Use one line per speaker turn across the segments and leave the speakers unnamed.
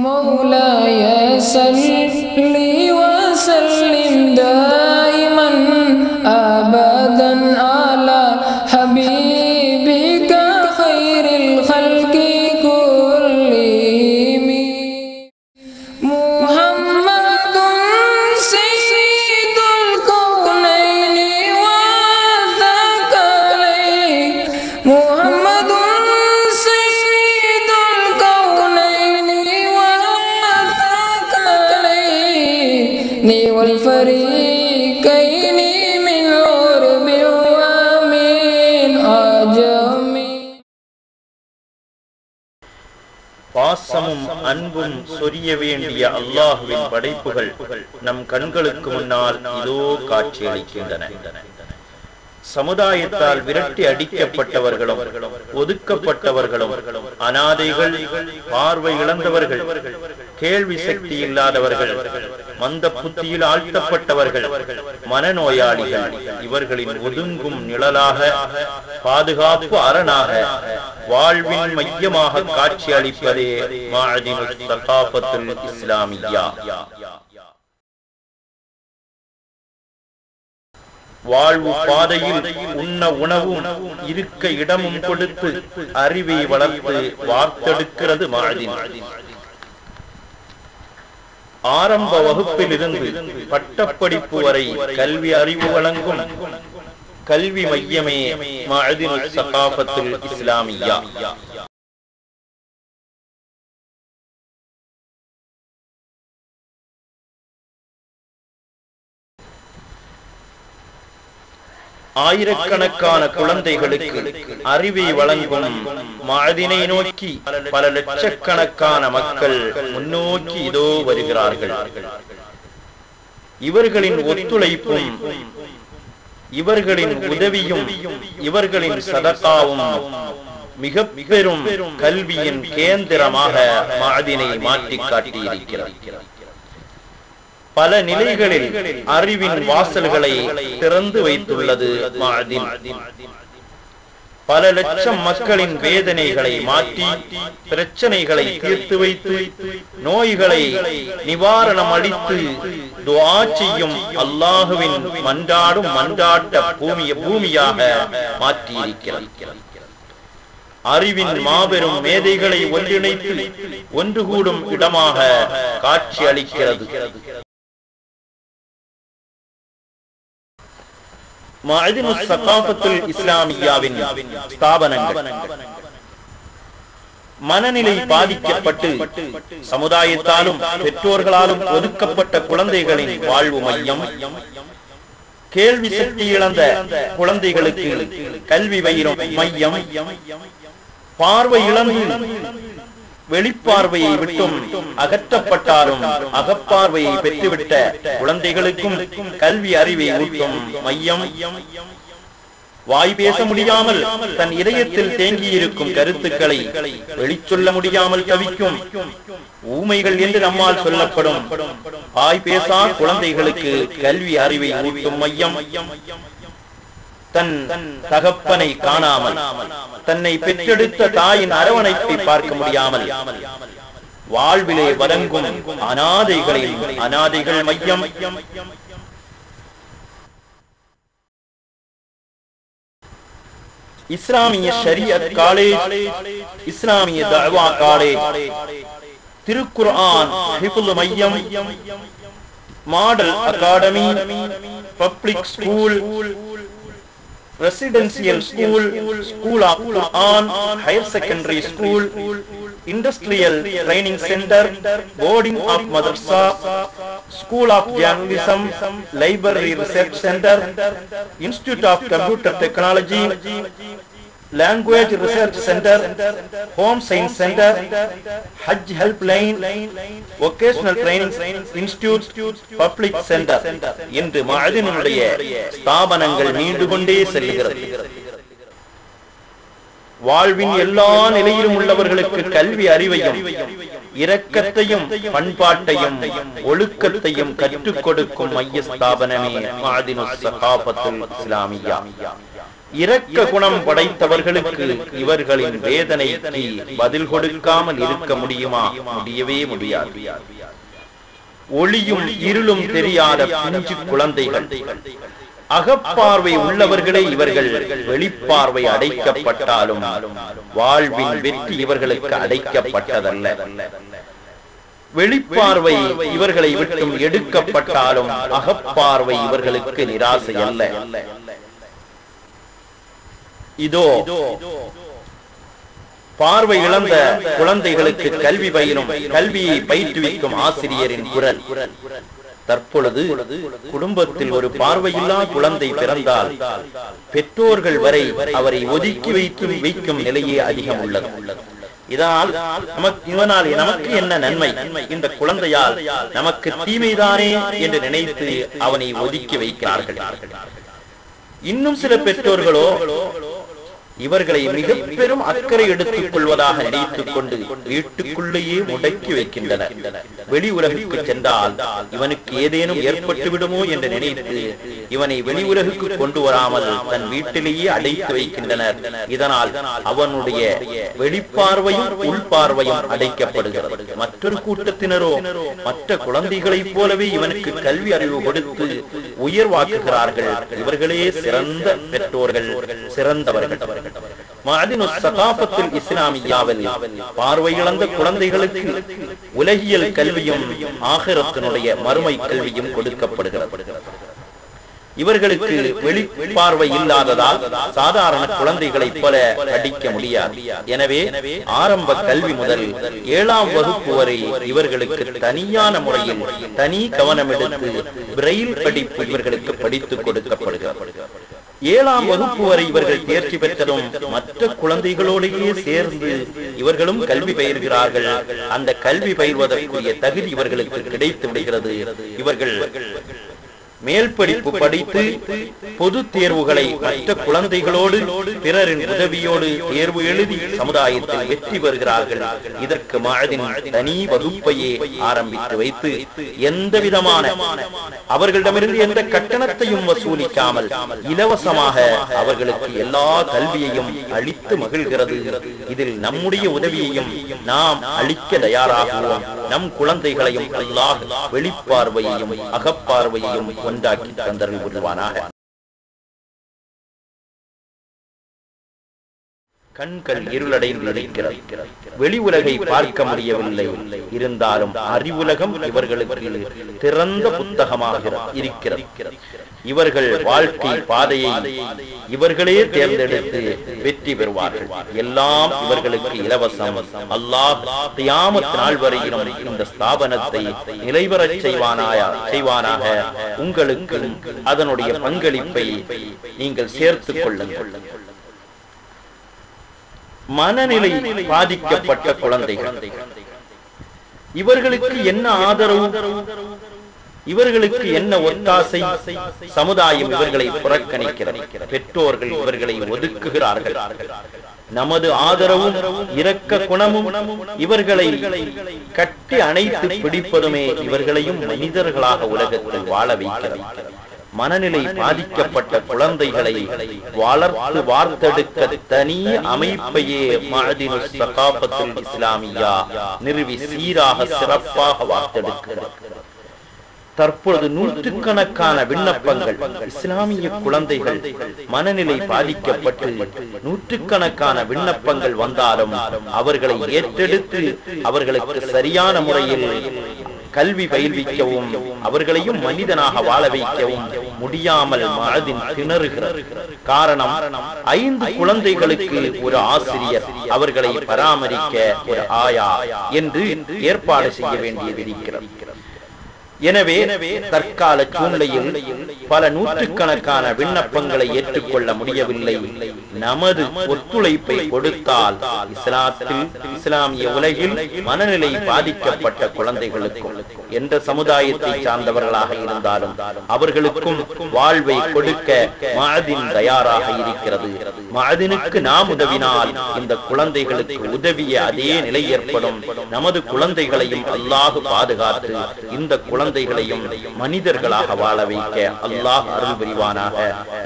مولاي صل وسلم دائما أبدا على حبيبك خير الخلق كلهم محمد سيد الكونين والثقلين محمد سيد الكونين والثقلين والفريقين من عرب ومن عجم.
பாசமும் அன்பும் சொரிய வேண்டிய அல்லாஹ்வின் படைப்புகள் நம் கண்களுக்கு முன்னால் இதோ காட்சியளிக்கின்றன. சமுதாயத்தால் விரட்டி அடிக்கப்பட்டவர்களும் ஒதுக்கப்பட்டவர்களும் அனாதைகள், பார்வை இழந்தவர்கள், கேள்வி சக்தி இல்லாதவர்கள், மந்த புத்தியில் ஆழ்த்தப்பட்டவர்கள், மனநோயாளிகள், இவர்களின் ஒதுங்கும் நிழலாக, பாதுகாப்பு அரணாக, வாழ்வின் மையமாக காட்சி அளிப்பதே மஅதினுஸ் ஸகாஃபத்துல் இஸ்லாமிய்யா. வாழ்வு பாதையில் உண்ண உணவும் இருக்க இடமும் கொடுத்து அறிவை வளர்த்து வார்த்தெடுக்கிறது மஅதின். ஆரம்ப வகுப்பில் இருந்து பட்டப்படிப்பு வரை கல்வி அறிவு வழங்கும் கல்வி மையமே மஅதினுஸ் ஸகாஃபத்துல் இஸ்லாமிய்யா. ஆயிரக்கணக்கான குழந்தைகளுக்கு அறிவை வழங்கும் மஅதினை நோக்கி பல லட்சக்கணக்கான மக்கள் முன்னோக்கி இதோ வருகிறார்கள். இவர்களின் ஒத்துழைப்பும், இவர்களின் உதவியும், இவர்களின் சதகாவும் மிக பெரும் கல்வியின் கேந்திரமாக மஅதினை மாற்றி காட்டியிருக்கிறது. பல நிலைகளில் அறிவின் வாசல்களை திறந்து வைத்துள்ளது மஅதின். பல லட்சம் மக்களின் வேதனைகளை மாற்றி, பிரச்சனைகளை தீர்த்து வைத்து, நோய்களை நிவாரணம் அளித்து துஆ செய்யும் அல்லாஹுவின் மன்றாடும் மன்றாட்ட பூமியாக மாற்றியிருக்கிறது. அறிவின் மாபெரும் மேதைகளை ஒன்றிணைத்து ஒன்று கூடும் இடமாக காட்சி அளிக்கிறது. மஅதினுஸ் ஸகாஃபத்துல் இஸ்லாமிய்யாவின் ஸ்தாபனங்கள் மனநிலை பாதிக்கப்பட்டு சமுதாயத்தாலும் பெற்றோர்களாலும் ஒதுக்கப்பட்ட குழந்தைகளின் வாழ்வு மையம், கேள்வி சக்தி இழந்த குழந்தைகளுக்கு கல்வி பயிலும் மையம், பார்வை இழந்து வெளிப்பார்வையை விட்டும் அகற்றப்பட்டாலும் அகப்பார்வையை பெற்றுவிட்ட குழந்தைகளுக்கும் கல்வி அறிவை ஊட்டும் மையம், வாய் பேச முடியாமல் தன் இதயத்தில் தேங்கியிருக்கும் கருத்துக்களை வெளிச்சொல்ல முடியாமல் தவிக்கும் ஊமைகள் என்று நம்மால் சொல்லப்படும் வாய் பேசா குழந்தைகளுக்கு கல்வி அறிவை ஊட்டும் மையம், தன் தகப்பனை காணாமல் தன்னை பெற்றெடுத்த தாயின் அரவணைப்பை பார்க்க முடியாமல் வாழ்விலே வதங்கும் அனாதைகள் மையம், இஸ்லாமிய ஷரியத் காலேஜ், இஸ்லாமிய தஅவா காலேஜ், திருக்குர்ஆன் ஹிஃப்ல் மையம், model academy, public school, residential school, school of Quran, higher secondary school, industrial training center, boarding of madrasa, school of journalism, library research center, institute of computer technology, language research center, home science center, Hajj helpline, vocational training institute, public center என்று மஅதினுடைய ஸ்தாபனங்கள் நீண்டு கொண்டே செல்கிறது. வாழ்வின் எல்லா நிலையிலும் உள்ளவர்களுக்கு கல்வி அறிவையும், இரக்கத்தையும், பண்பாட்டையும், ஒழுக்கத்தையும் கற்றுக் கொடுக்கும் மைய ஸ்தாபனமே மஅதினுஸ் ஸகாஃபத்துல் இஸ்லாமிய்யா. இரக்க குணம் படைத்தவர்களுக்கு இவர்களின் வேதனைக்கு பதில் கொடுக்காமல் இருக்க முடியுமா? முடியவே முடியாது. ஒளியும் இருளும் தெரியாத பிஞ்சு குழந்தைகள், அகப்பார்வை உள்ளவர்களே இவர்கள். வெளிப்பார்வை அடைக்கப்பட்டாலும் வாழ்வின் வெற்றி இவர்களுக்கு அடைக்கப்பட்டதல்ல. வெளிப்பார்வை இவர்களை விட்டும் எடுக்கப்பட்டாலும் அகப்பார்வை இவர்களுக்கு நிராசை அல்ல. இதோ பார்வை இழந்த குழந்தைகளுக்கு கல்வி பயிலும், கல்வியை பயிற்றுவிக்கும் ஆசிரியரின் குரல். தற்பொழுது குடும்பத்தில் ஒரு பார்வையில்லா குழந்தை பிறந்தால் பெற்றோர்கள் வரை அவரை ஒதுக்கி வைக்கும் நிலையே அதிகம் உள்ளது. இதனால் நமக்கு என்ன நன்மை, இந்த குழந்தையால் நமக்கு தீமைதானே என்று நினைத்து அவனை ஒதுக்கி வைக்கிறார்கள். இன்னும் சில பெற்றோர்களோ இவர்களை மிக பெரும் அக்கறை எடுத்துக் கொள்வதாக நினைத்துக் கொண்டு வீட்டுக்குள்ளேயே முடக்கி வைக்கின்றனர். வெளி உலகுக்கு சென்றால் இவனுக்கு ஏதேனும் ஏற்பட்டு விடுமோ என்று நினைத்து இவனை வெளி உலகுக்கு கொண்டு வராமல் தன் வீட்டிலேயே அடைத்து வைக்கின்றனர். இதனால் அவனுடைய வெளிப்பார்வையும் உள்பார்வையும் அடைக்கப்படுகிறது. மற்றொரு கூட்டத்தினரோ மற்ற குழந்தைகளைப் போலவே இவனுக்கு கல்வி அறிவு கொடுத்து உயர்வாக்குகிறார்கள். இவர்களே சிறந்த பெற்றோர்கள், சிறந்தவர்கள். இஸ்லாமியாவில் பார்வை இழந்த குழந்தைகளுக்கு உலகியல் கல்வியும் ஆகிரத்தினுடைய மறுமை கல்வியும் கொடுக்கப்படுகிறது. இவர்களுக்கு வெளிப்பார்வை இல்லாததால் சாதாரண குழந்தைகளைப் போல படிக்க முடியாது. எனவே ஆரம்ப கல்வி முதல் 7ஆம் வகுப்பு வரை இவர்களுக்கு தனியான முறையில் தனி கவனம் எடுத்து பிரெயில் படிப்பு இவர்களுக்கு படித்துக் கொடுக்கப்படுகிறது. 7ஆம் வகுப்பு வரை இவர்கள் தேர்ச்சி பெற்றதும் மற்ற குழந்தைகளோடையே சேர்ந்து இவர்களும் கல்வி பயிர்கிறார்கள். அந்த கல்வி பயிர்வதற்குரிய தகுதி இவர்களுக்கு கிடைத்து விடுகிறது. இவர்கள் மேல் படிப்பு படித்து பொது தேர்வுகளை மற்ற குழந்தைகளோடு பிறரின் உதவியோடு தேர்வு எழுதி சமுதாயத்தில் வெற்றி பெறுகிறார்கள். இதற்கு மஅதின் தனி வகுப்பையே ஆரம்பித்து வைத்து எந்த விதமான அவர்களிடமிருந்து எந்த கட்டணத்தையும் வசூலிக்காமல் இலவசமாக அவர்களுக்கு எல்லா கல்வியையும் அளித்து மகிழ்கிறது. இதில் நம்முடைய உதவியையும் நாம் அளிக்க தயாராகுவோம். நம் குழந்தைகளையும் அல்லாஹ் வெளிப்பார்வையையும் அகப்பார்வையையும் ஒன்றாக்கி தந்தருள் புரிவானாக. கண்கள் இருளடைந்து இருக்கிறது. வெளி உலகை பார்க்க முடியவில்லை. இருந்தாலும் அறிவுலகம் இவர்களுக்கு திறந்த புத்தகமாக இருக்கிறது. இவர்கள் வாழ்க்கை பாதையை இவர்களே தேர்ந்தெடுத்து வெற்றி பெறுவார்கள். எல்லாம் இவர்களுக்கு இலவசம். அல்லாஹ் கியாமத் நாள் வரையிலும் இந்த ஸ்தாபனத்தை நிலைவரச் செய்வானாக. உங்களுக்கு அதனுடைய பங்களிப்பை நீங்கள் சேர்த்துக் கொள்ளுங்கள். மனநிலை பாதிக்கப்பட்ட குழந்தைகள், இவர்களுக்கு என்ன ஆதரவு, இவர்களுக்கு என்ன ஒத்தாசை? சமுதாயம் இவர்களை புறக்கணிக்கிறது. பெற்றோர்கள் இவர்களை ஒதுக்குகிறார்கள். நமது ஆதரவும் இரக்க குணமும் இவர்களை கட்டி அணைத்து பிடிப்பதுமே இவர்களையும் மனிதர்களாக உலகத்தில் வாழ வைக்கிறது. மனநிலை பாதிக்கப்பட்ட குழந்தைகளை வளர்த்து வார்த்தெடுக்க தனி அமைப்பையே மஅதினுஸ் ஸகாஃபத்துல் இஸ்லாமியா நிறுவி சீராக சிறப்பாக வார்த்தெடுக்கிறது. தற்பொழுது நூற்றுக்கணக்கான விண்ணப்பங்கள், இஸ்லாமிய குழந்தைகள் மனநிலை பாதிக்கப்பட்டு நூற்றுக்கணக்கான விண்ணப்பங்கள் வந்தாலும் அவர்களை ஏற்றெடுத்து அவர்களுக்கு சரியான முறையில் கல்வி பயில்விக்கவும் அவர்களையும் மனிதனாக வாழ வைக்கவும் முடியாமல் மனதின் திணறுகிறது. காரணம், 5 குழந்தைகளுக்கு ஒரு ஆசிரியர், அவர்களை பராமரிக்க ஒரு ஆயா என்று ஏற்பாடு செய்ய வேண்டியது இருக்கிறது. எனவே தற்கால சூழ்நிலையில் பல நூற்றுக்கணக்கான விண்ணப்பங்களை ஏற்றுக்கொள்ள முடியவில்லை. நமது ஒத்துழைப்பை கொடுத்தால் இஸ்லாமிய உலகில் மனநிலை பாதிக்கப்பட்ட குழந்தைகளுக்கும் எந்த சமுதாயத்தை சார்ந்தவர்களாக இருந்தாலும் அவர்களுக்கும் வாழ்வை கொடுக்க மஅதின் தயாராக இருக்கிறது. மஅதினுக்கு நாம் உதவினால் இந்த குழந்தைகளுக்கு உதவிய அதே நிலை ஏற்படும். நமது குழந்தைகளையும் அல்லாஹ் பாதுகாத்து இந்த குழந்தைகளையும் மனிதர்களாக வாழ வைக்க அல்லாஹ் அருள் புரிவானாக.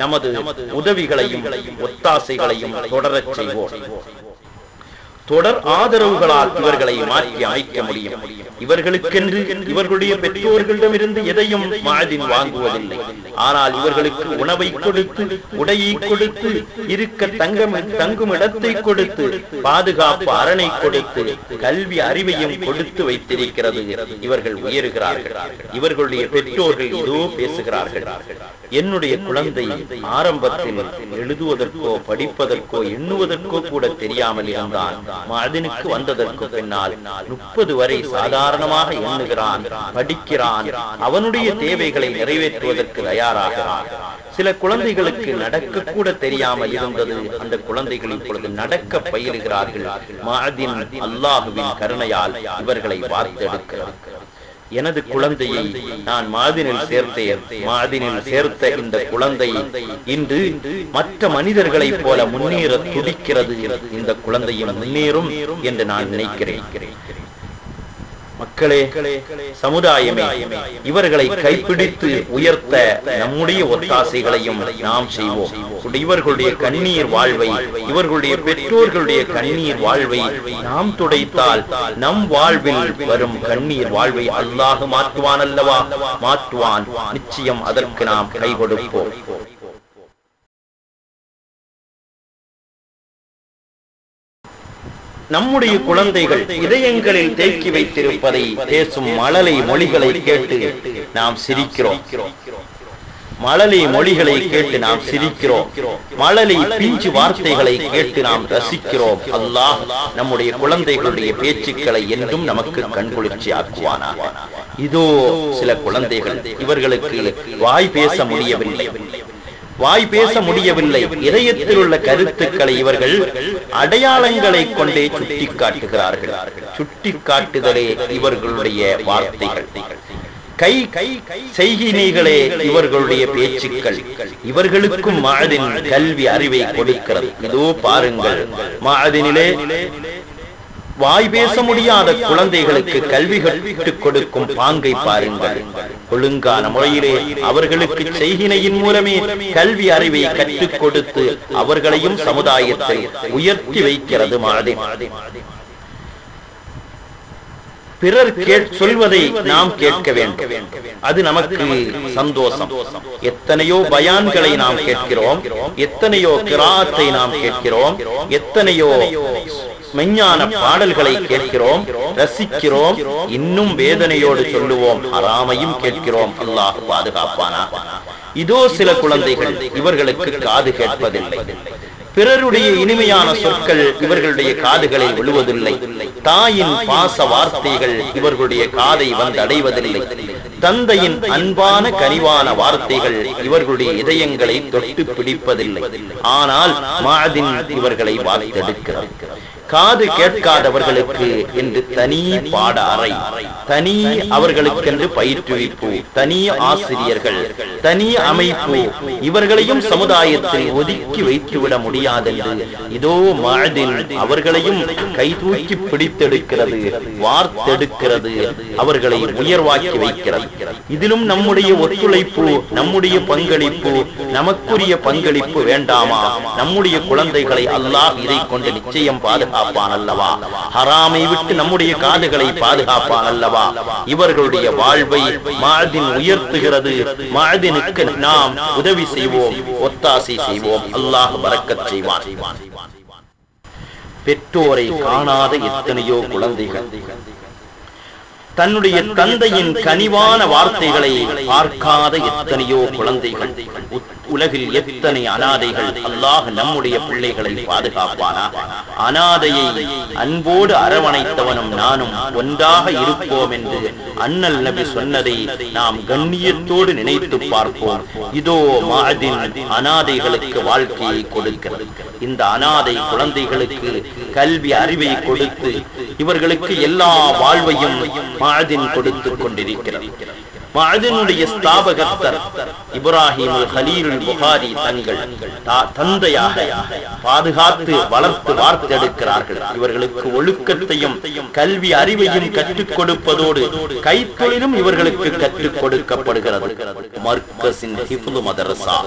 நமது உதவிகளையும் ஒத்தாசைகளையும் தொடரச் செய்வோம். தொடர் ஆதரவுகளால் இவர்களை மாற்றி அமைக்க முடியும். இவர்களுக்கென்று இவர்களுடைய பெற்றோர்களிடமிருந்து எதையும் மஅதின் வாங்குவதில்லை. ஆனால் இவர்களுக்கு உணவை கொடுத்து, உடையை கொடுத்து, இருக்க தங்கும் இடத்தை கொடுத்து, பாதுகாப்பு அரணை கொடுத்து, கல்வி அறிவையும் கொடுத்து வைத்திருக்கிறது. இவர்கள் உயர்கிறார்கள். இவர்களுடைய பெற்றோர்கள் இதோ பேசுகிறார்கள். என்னுடைய குழந்தை ஆரம்பத்தில் எழுதுவதற்கோ படிப்பதற்கோ எண்ணுவதற்கோ கூட தெரியாமல் இருந்தான். மஅதினுக்கு வந்ததற்கு பின்னால் 30 வரை சாதாரணமாக எண்ணுகிறான், படிக்கிறான், அவனுடைய தேவைகளை நிறைவேற்றுவதற்கு தயாராகிறான். சில குழந்தைகளுக்கு நடக்க கூட தெரியாமல் இருந்தது. அந்த குழந்தைகள் இப்பொழுது நடக்க பயிலுகிறார்கள். மஅதின் அல்லாஹுவின் கருணையால் இவர்களை வார்த்தெடுக்கிறார். எனது குழந்தையை நான் மஅதினில் சேர்த்தேன். மஅதினில் சேர்த்த இந்த குழந்தை இன்று மற்ற மனிதர்களைப் போல முன்னேற துடிக்கிறது. இந்த குழந்தையும் முன்னேறும் என்று நான் நினைக்கிறேன். மக்களே, சமுதாயமே, இவர்களை கைப்பிடித்து உயர்த்த நம்முடைய ஒத்தாசைகளையும் நாம் செய்வோம். இவர்களுடைய கண்ணீர் வாழ்வை, இவர்களுடைய பெற்றோர்களுடைய கண்ணீர் வாழ்வை நாம் துடைத்தால் நம் வாழ்வில் வரும் கண்ணீர் வாழ்வை அல்லாஹ் மாற்றுவான் அல்லவா? மாற்றுவான். நிச்சயம் அதற்கு நாம் கை கொடுப்போம். நம்முடைய குழந்தைகள் இதயங்களில் தேக்கி வைத்திருப்பதை பேசும் மழலை மொழிகளை கேட்டு நாம் சிரிக்கிறோம். மழலை மொழிகளை கேட்டு நாம் சிரிக்கிறோம். மழலை பிஞ்சு வார்த்தைகளை கேட்டு நாம் ரசிக்கிறோம். அல்லாஹ் நம்முடைய குழந்தைகளுடைய பேச்சுக்களை என்றும் நமக்கு கண்குளிர்ச்சி ஆக்குவானாக. இதோ சில குழந்தைகள், இவர்களுக்கு வாய் பேச முடியவில்லை. இதயத்தில் உள்ள கருத்துக்களை இவர்கள் அடையாளங்களை கொண்டே சுட்டி காட்டுகிறார்கள். சுட்டி காட்டுதலே இவர்களுடைய வார்த்தைகள். கை செய்கினைகளே இவர்களுடைய பேச்சுக்கள். இவர்களுக்கும் மஅதின் கல்வி அறிவை கொடுக்கிறது. இதோ பாருங்கள், மஅதினிலே வாய் பேச முடியாத குழந்தைகளுக்கு கல்வி கற்றுக் கொடுக்கும் பாங்கை பாருங்கள். ஒழுங்கான முறையிலே அவர்களுக்கு செய்கினையின் மூலமே கல்வி அறிவை கற்றுக் கொடுத்து அவர்களையும் சமுதாயத்தில் உயர்த்தி வைக்கிறது மஅதின். பிறர் சொல்வதை நாம் கேட்க வேண்டும். அது நமக்கு சந்தோஷம். எத்தனையோ பயான்களை நாம் கேட்கிறோம், எத்தனையோ கிராத்தை நாம் கேட்கிறோம், எத்தனையோ மெஞ்ஞான பாடல்களை கேட்கிறோம், ரசிக்கிறோம். இன்னும் வேதனையோடு சொல்லுவோம், ஹராமையும் கேட்கிறோம். அல்லாஹ் பாதுகாப்பானா. இதோ சில குழந்தைகள், இவர்களுக்கு காது கேட்பதில்லை. பிறருடைய இனிமையான சொற்கள் இவர்களுடைய காதுகளில் விழுவதில்லை. தாயின் பாச வார்த்தைகள் இவர்களுடைய காதை வந்து அடைவதில்லை. தந்தையின் அன்பான கனிவான வார்த்தைகள் இவர்களுடைய இதயங்களை தொட்டு பிடிப்பதில்லை. ஆனால் மஅதின் இவர்களை வார்த்தெடுக்கிறது. காது கேட்காதவர்களுக்கு என்று தனி பாட அறை, தனி அவர்களுக்கென்று பயிற்றுவிப்பு, தனி ஆசிரியர்கள், தனி அமைப்பு. இவர்களையும் சமுதாயத்தில் ஒதுக்கி வைத்துவிட முடியாதென்று இதோ மஅதின் அவர்களையும் கை தூக்கி பிடித்தெடுக்கிறது, வார்த்தெடுக்கிறது, அவர்களை உயர்வாக்கி வைக்கிறது. இதிலும் நம்முடைய ஒத்துழைப்பு, நம்முடைய பங்களிப்பு, நமக்குரிய பங்களிப்பு வேண்டாமா? நம்முடைய குழந்தைகளை அல்லாஹ் இதை கொண்டு நிச்சயம் பாதுகாப்பான் அல்லவா? ஹராமை விட்டு நம்முடைய காதுகளை பாதுகாப்பான் அல்லவா? இவர்களுடைய வாழ்வை மஅதின் உயர்த்துகிறது. மஅதினுக்கு நாம் உதவி செய்வோம், ஒத்தாசை செய்வோம். அல்லாஹ் பரக்கத் செய்வான். பெற்றோரை காணாத எத்தனையோ குழந்தைகள், தன்னுடைய தந்தையின் கனிவான வார்த்தைகளை பார்க்காத எத்தனையோ குழந்தைகள், உலகில் எத்தனை அனாதைகள். அல்லாஹ் நம்முடைய பிள்ளைகளை பாதுகாப்பானா. அனாதையை அன்போடு அரவணைத்தவனும் நானும் ஒன்றாக இருப்போம் என்று அண்ணல் நபி சொன்னதை நாம் கண்ணியத்தோடு நினைத்து பார்ப்போம். இதோ மஅதின் அனாதைகளுக்கு வாழ்க்கையை கொடுக்கிறது. இந்த அனாதை குழந்தைகளுக்கு கல்வி அறிவை கொடுத்து இவர்களுக்கு எல்லா வாழ்வையும் மஅதின் கொடுத்து கொண்டிருக்கிறது. மஅதினுடைய ஸ்தாபகர் இப்ராஹிம் அல்-கலீல் புகாரி தங்கள் தந்தையாக பாதுகாத்து வளர்த்து வார்த்தெடுக்கிறார்கள். இவர்களுக்கு ஒழுக்கத்தையும் கல்வி அறிவையும் கற்றுக் கொடுப்பதோடு கைத்தொழிலும் இவர்களுக்கு கற்றுக் கொடுக்கப்படுகிறது. மர்கஸின் ஹிஃப்து மதரசா,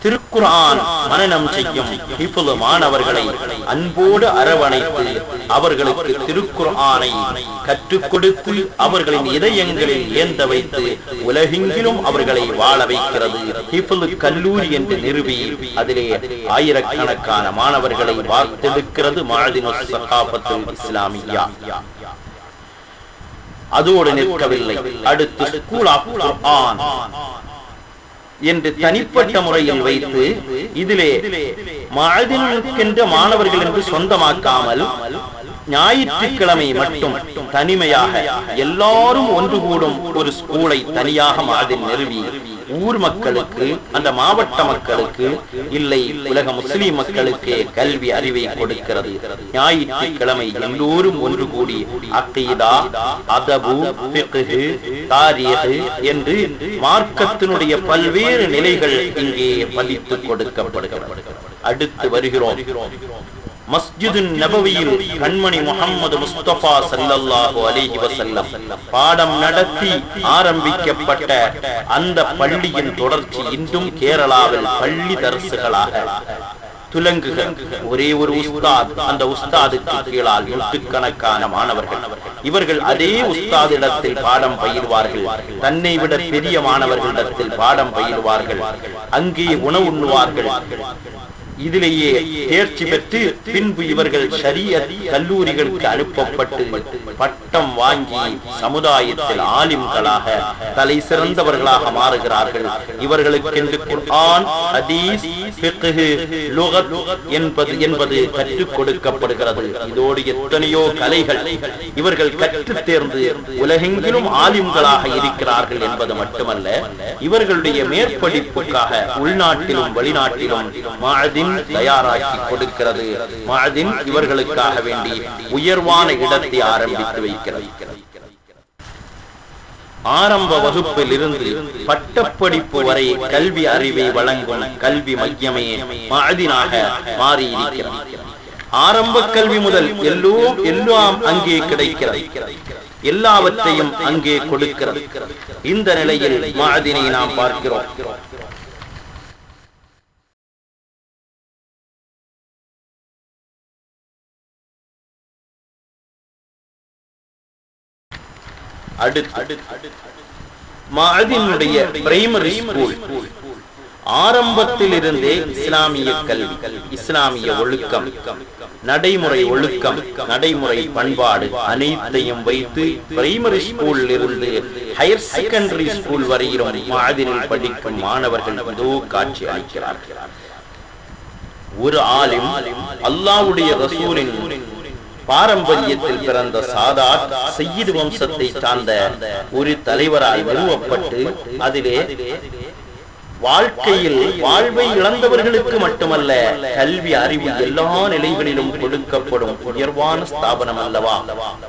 திருக்குர்ஆன் மனனம் செய்யும் ஹிஃப்து மாணவர்களை அன்போடு அரவணைத்து அவர்களுக்கு திருக்குர்ஆனை கற்றுக் கொடுத்து அவர்களின் இதயங்களில் ஏந்த வைத்து உலகெங்கிலும் அவர்களை வாழ வைக்கிறது ஹிஃப்து கல்லூரி என்று நிறுவி அதிலே ஆயிரக்கணக்கான மாணவர்களை வார்த்தெடுக்கிறது மஅதினுஸ் ஸகாஃபத்துல் இஸ்லாமிய்யா. அதோடு நிற்கவில்லை, அடுத்து ஸ்கூல் ஆஃப் குர்ஆன் என்று தனிப்பட்ட முறையில் வைத்து இதிலே மஅதினுக்கென்ற மாணவர்கள் என்று சொந்தமாக்காமல் ஞாயிற்றுக்கிழமை மட்டும் தனிமையாக எல்லாரும் ஒன்று கூடும் ஒரு ஸ்கூலை தனியாக மஅதின் நிறுவி ஊர் மக்களுக்கு, அந்த மாவட்ட மக்களுக்கு, இல்லை உலக முஸ்லிம் மக்களுக்கு கல்வி அறிவை கொடுக்கிறது. ஞாயிற்றுக்கிழமை எல்லோரும் ஒன்று கூடி அகீதா, அதபு, ஃபிக்ஹ், தாரீக் என்று மார்க்கத்தினுடைய பல்வேறு நிலைகள் இங்கே பதித்து கொடுக்கப்படுகிறது. அடுத்து வருகிறோம் மஸ்ஜிது நபவியில் கண்மணி முஹம்மது முஸ்தபா ஸல்லல்லாஹு அலைஹி வஸல்லம் பாடம் நடத்தி ஆரம்பிக்கப்பட்ட அந்த பள்ளியின் தொடர்ச்சி இன்றும் கேரளாவில் பள்ளி தர்சுகளாக துலங்குகள். ஒரே ஒரு உஸ்தாத், அந்த உஸ்தாதுக்கு கீழால் நூற்றுக்கணக்கான மாணவர்கள். இவர்கள் அதே உஸ்தாதிடத்தில் பாடம் பயிர்வார்கள், தன்னை விட பெரிய மாணவர்களிடத்தில் பாடம் பயிர்வார்கள், அங்கே உணவு உண்ணுவார்கள். இதிலேயே தேர்ச்சி பெற்று பின்பு இவர்கள் ஷரியத் கல்லூரிகளுக்கு அனுப்பப்பட்டு பட்டம் வாங்கி சமுதாயத்தில் ஆலிம்களாக தலை சிறந்தவர்களாக மாறுகிறார்கள். இவர்களுக்கு குர்ஆன், ஹதீஸ், ஃபிக்ஹ், லுகத் என்பது கற்றுக் கொடுக்கப்படுகிறது. இதோடு எத்தனையோ கலைகள் இவர்கள் கற்று தேர்ந்து உலகெங்கிலும் ஆலிம்களாக இருக்கிறார்கள் என்பது மட்டுமல்ல, இவர்களுடைய மேற்படிப்புக்காக உள்நாட்டிலும் வெளிநாட்டிலும் மஅதின் தயாராக்கி கொடுக்கிறது. மஅதின் இவர்களுக்காக வேண்டி உயர்வான இடத்தை ஆரம்பித்து வைக்கிறது. ஆரம்ப வகுப்பில் இருந்து பட்டப்படிப்பு வரை கல்வி அறிவை வழங்கும் கல்வி மையமே மஅதினாக மாறி இருக்கிறது. ஆரம்ப கல்வி முதல் எல்லாம் அங்கே கிடைக்கிறது, எல்லாவற்றையும் அங்கே கொடுக்கிறது. இந்த நிலையில் மஅதினை நாம் பார்க்கிறோம். மஅதினுடைய பிரைமரி ஸ்கூல் ஆரம்பத்தில் இருந்தே இஸ்லாமிய கல்வி, இஸ்லாமிய ஒழுக்கம், நடைமுறை ஒழுக்கம், நடைமுறை பண்பாடு அனைத்தையும் வைத்து பிரைமரி ஸ்கூலில் இருந்து ஹையர் செகண்டரி ஸ்கூல் வரையிலும் மஅதினில் படிக்கும் மாணவர்கள் இதோ காட்சி அளிக்கிறார்கள். ஒரு ஆலிம் அல்லாஹ்வுடைய ரசூலின் பாரம்பரியத்தில் பிறந்த சாதாத் சய்யித் வம்சத்தை சார்ந்த ஒரு தலைவரால் நிறுவப்பட்டு அதிலே வாழ்க்கையில் வாழ்வை இழந்தவர்களுக்கு மட்டுமல்ல கல்வி அறிவு எல்லா நிலைகளிலும் கொடுக்கப்படும் உயர்வான ஸ்தாபனம் அல்லவா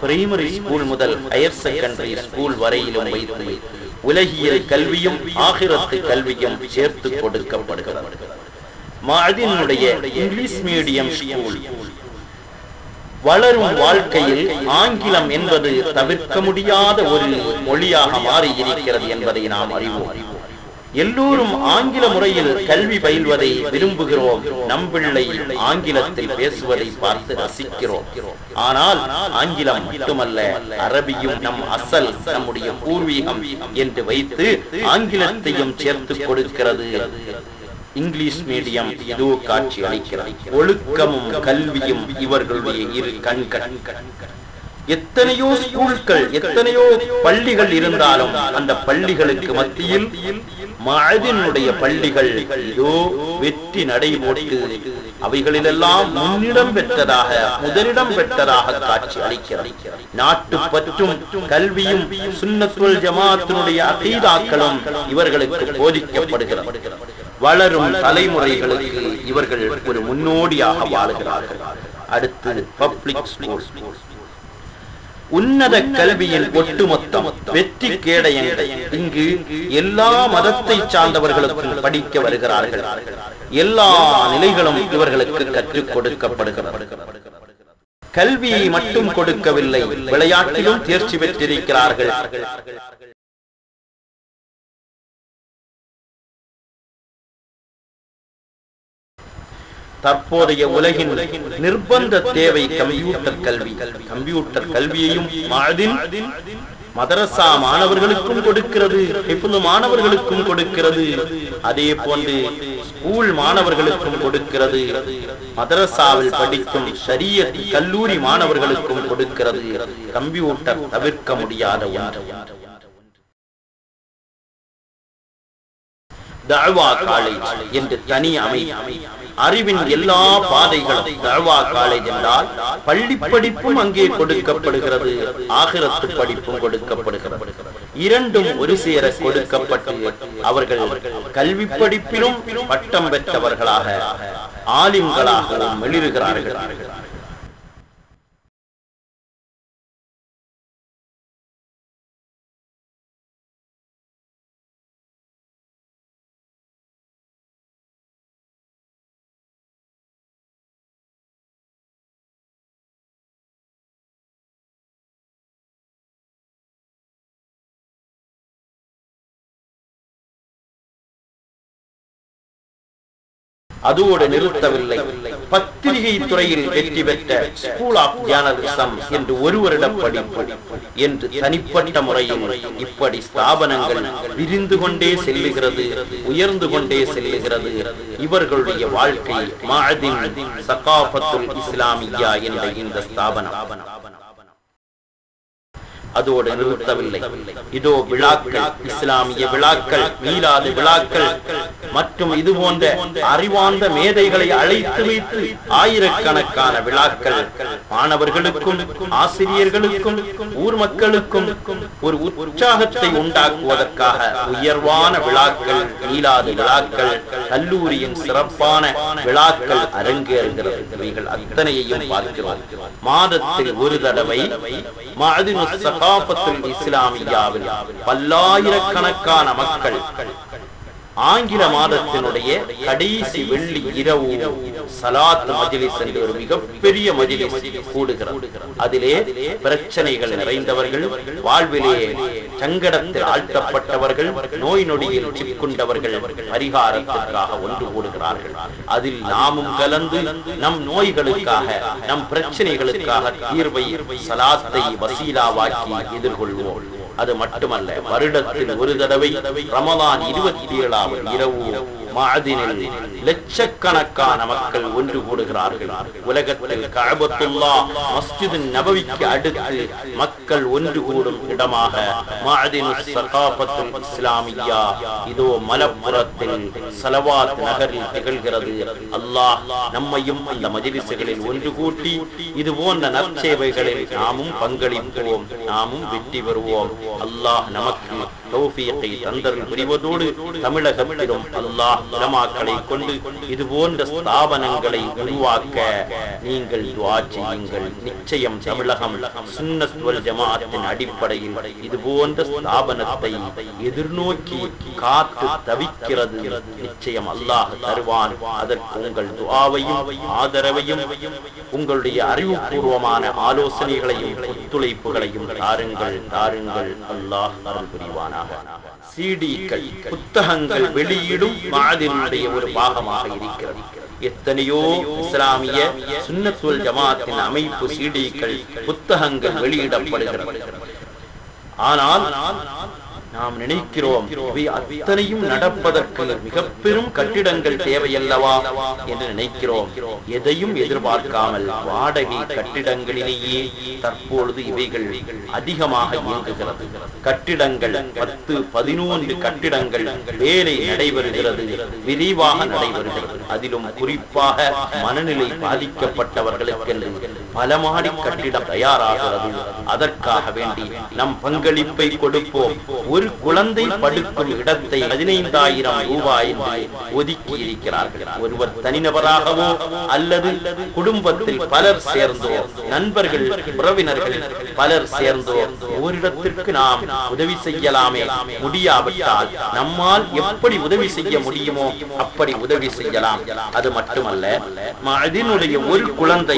பிரைமரி ஸ்கூல் முதல் ஹையர் செகண்டரி ஸ்கூல் வரையிலும் வைத்து உலகியல் கல்வியும் ஆகிரத்து கல்வியும் சேர்த்து கொடுக்கப்படுகிறது. மஅதினுடைய இங்கிலீஷ் மீடியம் ஸ்கூல் வளரும் வாழ்க்கையில் ஆங்கிலம் என்பது தவிர்க்க முடியாத ஒரு மொழியாக மாறி இருக்கிறது என்பதை நாம் அறிவோம். எல்லோரும் ஆங்கில முறையில் கல்வி பயில்வதை விரும்புகிறோம். நம் பிள்ளை ஆங்கிலத்தில் பேசுவதை பார்த்து ரசிக்கிறோம். ஆனால் ஆங்கிலம் மட்டுமல்ல, அரபியும் நம் அசல், நம்முடைய பூர்வீகம் என்று வைத்து ஆங்கிலத்தையும் சேர்த்து கொடுக்கிறது இங்கிலீஷ் மீடியம். இதோ காட்சி அளிக்கிறது. ஒழுக்கமும் கல்வியும் இவர்களுடைய இரு கண்கள். எத்தனையோ ஸ்கூல்கள், எத்தனையோ பள்ளிகள் இருந்தாலும் அந்த பள்ளிகளுக்கு மத்தியில் மஅதினுடைய பள்ளிகள் இதோ வெற்றி நடைபோட்டு அவைகளிலெல்லாம் முன்னிடம் பெற்றதாக, முதலிடம் பெற்றதாக காட்சி அளிக்கிறது. நாட்டு பற்றும் கல்வியும் சுன்னத்துல் ஜமாஅத்தினுடைய அகீதாக்களும் இவர்களுக்கு போதிக்கப்படுகிறது. வளரும் தலைமுறைகளுக்கு இவர்கள் ஒரு முன்னோடியாக வாழுகிறார்கள். அடுத்து பப்ளிக் ஸ்கூல். உன்னத கல்வியின் ஒட்டுமொத்தம் வெற்றி கேடயங்கள் இங்கு எல்லா மதத்தை சார்ந்தவர்களுக்கும் படிக்க வருகிறார்கள். எல்லா நிலைகளும் இவர்களுக்கு கற்றுக் கொடுக்கப்படுகிறது. கல்வியை மட்டும் கொடுக்கவில்லை, விளையாட்டிலும் தேர்ச்சி பெற்றிருக்கிறார்கள். தற்போதைய உலகின் நிர்பந்த தேவை கம்ப்யூட்டர் கல்வி. கம்ப்யூட்டர் கல்வியையும் மதரசா மாணவர்களுக்கும் கொடுக்கிறது, ஹிஃப்து மாணவர்களுக்கும் கொடுக்கிறது, அதே போன்று ஸ்கூல் மாணவர்களுக்கும் கொடுக்கிறது, மதரசாவில் படிக்கும் ஷரியத் கல்லூரி மாணவர்களுக்கும் கொடுக்கிறது. கம்ப்யூட்டர் தவிர்க்க முடியாத ஒன்று. தஅவா காலேஜ் என்று தனி அமைப்பு. அறிவின் எல்லா பாதைகளும் தஅவா காலேஜ் என்றால் பள்ளி படிப்பும் அங்கே கொடுக்கப்படுகிறது, ஆகிரத்து படிப்பும் கொடுக்கப்படுகிறது. இரண்டும் ஒரு சேர கொடுக்கப்பட்டு அவர்கள் கல்வி படிப்பிலும் பட்டம் பெற்றவர்களாக ஆலிம்களாகவும் வெளியிருக்கிறார்கள். அதோடு நிறுத்தவில்லை. பத்திரிகை துறையில் வெற்றி பெற்ற ஸ்கூல் ஆஃப் ஜேர்னலிசம் என்று ஒரு வருட படிப்பு என்று தனிப்பட்ட முறையில் இப்படி ஸ்தாபனங்கள் விரிந்து கொண்டே செல்லுகிறது, உயர்ந்து கொண்டே செல்லுகிறது. இவர்களுடைய வாழ்க்கை மஅதின் சகாஃபத்துல் இஸ்லாமியா என்ற இந்த ஸ்தாபனம். அதோடு நிறுத்தவில்லை. இதோ விழாக்கள், இஸ்லாமிய விழாக்கள், மீலாது விழாக்கள் மற்றும் இது போன்ற அறிவார்ந்த மேதைகளை அழைத்து வைத்து ஆயிரக்கணக்கான விழாக்கள் மாணவர்களுக்கும் ஆசிரியர்களுக்கும் ஊர் மக்களுக்கும் ஒரு உற்சாகத்தை உண்டாக்குவதற்காக உயர்வான விழாக்கள், மீலாது விழாக்கள், கல்லூரியின் சிறப்பான விழாக்கள் அரங்கேறுகிறது. இவைகள் அத்தனையையும் பார்க்கிறோம். மாதத்தில் ஒரு தடவை மஅதின் சகாஃபத்துல் இஸ்லாமியாவில் பல்லாயிரக்கணக்கான மக்கள் ஆங்கில மாதத்தினுடைய கடைசி வெள்ளி இரவு சலாத் மஜ்லிஸ் என்று ஒரு மிகப்பெரிய மஜ்லிஸ் கூடுகிறது. அதிலே பிரச்சனைகள் நிறைந்தவர்கள், வாழ்விலே சங்கடத்தில் ஆழ்த்தப்பட்டவர்கள், நோய் நொடியில் சிக்குண்டவர்கள் பரிகாரத்திற்காக ஒன்று கூடுகிறார்கள். அதில் நாமும் கலந்து நம் நோய்களுக்காக, நம் பிரச்சனைகளுக்காக தீர்வை சலாத்தை வசீலாவாக்கி எதிர்கொள்வோம். அது மட்டுமல்ல, வருடத்தில் ஒரு தடவை ரமலான் 27ஆவது இரவு மஅதினில் லட்சக்கணக்கான மக்கள் ஒன்று கூடுகிறார்கள். உலகத்தில் கஅபத்துல்லாஹ் மஸ்ஜித் நபவிக்கு அடுத்து மக்கள் ஒன்று கூடும் இடமாக மஅதினுஸ் ஸகாஃபத்துல் இஸ்லாமியா இதோ மலப்புரத்தில் ஸலவாத் நகரில் திகழ்கிறது. அல்லாஹ் நம்மையும் அந்த மஜ்லிஸ்களில் ஒன்று கூட்டி இது போன்ற நற்சேவைகளில் நாமும் பங்களிப்போம், நாமும் வெற்றி பெறுவோம். அல்லாஹ் நமக்கு தௌஃபீகை தந்தருள் புரிவதோடு தமிழகத்திலும் அல்லாஹ் உலமாக்களை கொண்டு இது போன்ற ஸ்தாபனங்களை உருவாக்க நீங்கள் துஆ செய்யுங்கள். நிச்சயம் தமிழகம் சுன்னத் வல் ஜமாஅத்தின் அடிப்படையில் இது போன்ற ஸ்தாபனத்தை எதிர்நோக்கி காத்து தவிக்கிறது. நிச்சயம் அல்லாஹ் தருவான். அதற்கு உங்கள் துஆவையும் ஆதரவையும் உங்களுடைய அறிவுபூர்வமான ஆலோசனைகளையும் ஒத்துழைப்புகளையும் தாருங்கள் தாருங்கள். அல்லாஹ் அருள் புரிவானாக. சிடிக்கள், புத்தகங்கள் வெளியிடும் மஅதினுடைய ஒரு பாகமாக இருக்கிறது. எத்தனையோ இஸ்லாமிய சுன்னத் வல் ஜமாஅத்தின் அமைப்பு சிடிக்கள், புத்தகங்கள் வெளியிடப்படுகிறது. ஆனால் நாம் நினைக்கிறோம் இவை அத்தனையும் நடப்பதற்கு மிக பெரும் கட்டிடங்கள் தேவையல்லவா என்று நினைக்கிறோம். எதையும் எதிர்பார்க்காமல் வாடகை கட்டிடங்களிலேயே தற்பொழுது இவைகள் அதிகமாக இயங்குகிறது. கட்டிடங்கள் 10-11 கட்டிடங்கள் வேலை நடைபெறுகிறது, விரிவாக நடைபெறுகிறது. அதிலும் குறிப்பாக மனநிலை பாதிக்கப்பட்டவர்களுக்கு பல மாடி கட்டிடம் தயாராகிறது. அதற்காக வேண்டி நம் பங்களிப்பை கொடுப்போம். ஒரு குழந்தை படுக்கும் இடத்தை 15,000 ரூபாய் ஒதுக்கி இருக்கிறார்கள். ஒருவர் தனிநபராகவோ அல்லது குடும்பத்தில் பலர் சேர்ந்தோ, நண்பர்கள் உறவினர்கள் பலர் சேர்ந்தோ ஓரிடத்திற்கு நாம் உதவி செய்யலாமே. முடியாவிட்டால் நம்மால் எப்படி உதவி செய்ய முடியுமோ அப்படி உதவி செய்யலாம். அது மட்டுமல்ல, அதனுடைய ஒரு குழந்தை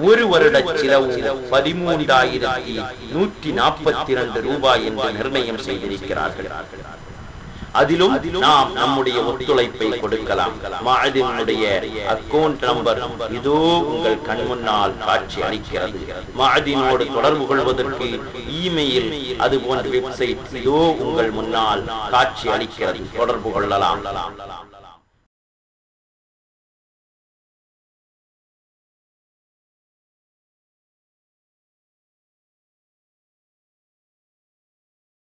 ஒரு வருட செலவு 13,142 ரூபாய் என்று நிர்ணயம் செய்திருக்கிறார்கள். அதிலும் நாம் நம்முடைய ஒத்துழைப்பை கொடுக்கலாம். மஅதினுடைய அக்கவுண்ட் நம்பர் இதோ உங்கள் கண் முன்னால் காட்சி அளிக்கிறது. மஅதினோடு தொடர்பு கொள்வதற்கு இமெயில், அது போன்ற வெப்சைட் இதோ உங்கள் முன்னால் காட்சி அளிக்கிறது. தொடர்பு கொள்ளலாம்.